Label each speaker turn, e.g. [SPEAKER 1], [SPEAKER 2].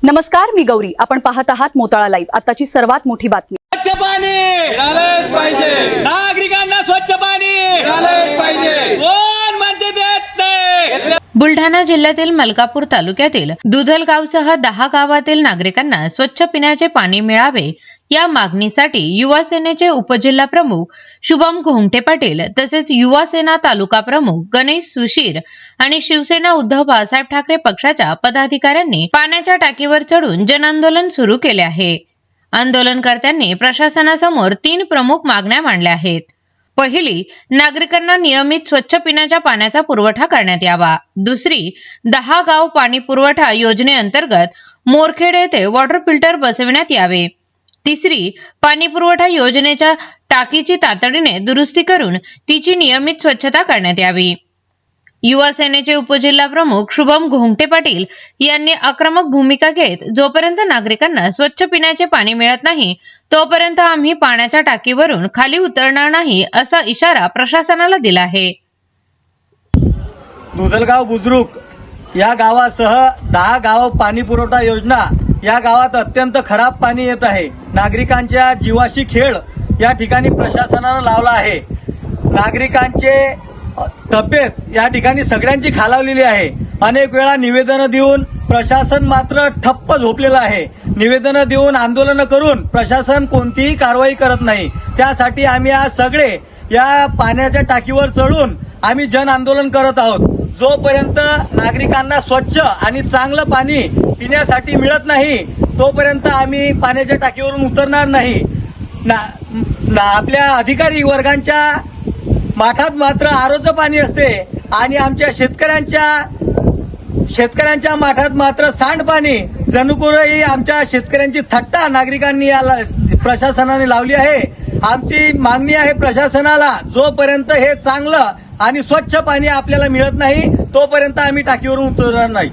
[SPEAKER 1] नमस्कार, मी गौरी. आपण पाहत आहात मोताळा लाईव्ह. आताची सर्वात मोठी बातमी.
[SPEAKER 2] स्वच्छ पाणी
[SPEAKER 3] मिळालंच पाहिजे.
[SPEAKER 2] नागरिकांना स्वच्छ पाणी
[SPEAKER 3] मिळालंच पाहिजे.
[SPEAKER 2] कोण म्हणते देत नाही?
[SPEAKER 4] बुलढाणा जिल्ह्यातील मलकापूर तालुक्यातील दुधलगावसह 10 गावातील नागरिकांना स्वच्छ पिण्याचे पाणी मिळावे या मागणीसाठी युवा सेनेचे उपजिल्हा प्रमुख शुभम घोंगटे पाटील तसेच युवा सेना तालुका प्रमुख गणेश सुशीर आणि शिवसेना उद्धव बाळासाहेब ठाकरे पक्षाच्या पदाधिकाऱ्यांनी पाण्याच्या टाकीवर चढून जनआंदोलन सुरू केले आहे. आंदोलनकर्त्यांनी प्रशासनासमोर 3 प्रमुख मागण्या मांडल्या आहेत. पहिली, नागरिकांना नियमित स्वच्छ पिण्याच्या पाण्याचा पुरवठा करण्यात यावा. दुसरी, 10 गाव पाणी पुरवठा योजनेअंतर्गत मोरखेड येथे वॉटर फिल्टर बसविण्यात यावे. तिसरी, पाणी पुरवठा योजनेच्या टाकीची तातडीने दुरुस्ती करून तिची नियमित स्वच्छता करण्यात यावी. युवा सेनेचे उपजिल्हा प्रमुख शुभम घोंगटे पाटील यांनी आक्रमक भूमिका घेत जोपर्यंत नागरिकांना स्वच्छ पिण्याचे पाणी मिळत नाही तोपर्यंत आम्ही पाण्याच्या टाकीवरून खाली उतरणार नाही असा इशारा प्रशासनाला दिला आहे.
[SPEAKER 5] दुधलगाव बुजुर्ग या गावासह 10 गाव पाणी पुरवठा योजना या गावात अत्यंत खराब पाणी येत आहे. नागरिकांच्या जीवाशी खेळ या ठिकाणी प्रशासनानं लावला आहे. नागरिकांचे तब्येत या ठिकाणी सगळ्यांची खालावलेली आहे. अनेक वेळा निवेदनं देऊन प्रशासन मात्र ठप्प झोपलेलं आहे. निवेदनं देऊन आंदोलनं करून प्रशासन कोणतीही कारवाई करत नाही. त्यासाठी आम्ही आज सगळे या पाण्याच्या टाकीवर चढून आम्ही जन आंदोलन करत आहोत. जोपर्यंत नागरिकांना स्वच्छ आणि चांगलं पाणी पिण्यासाठी मिळत नाही तोपर्यंत आम्ही पाण्याच्या टाकीवरून उतरणार नाही. आपल्या अधिकारी वर्गांच्या माठात मात्र आरोचं पाणी असते आणि आमच्या शेतकऱ्यांच्या माठात मात्र सांडपाणी. जणूकुरही आमच्या शेतकऱ्यांची थट्टा नागरिकांनी याला प्रशासनाने लावली आहे. आमची मागणी आहे प्रशासनाला, जोपर्यंत हे चांगलं आणि स्वच्छ पाणी आपल्याला मिळत नाही तोपर्यंत आम्ही टाकीवरून उतरणार नाही.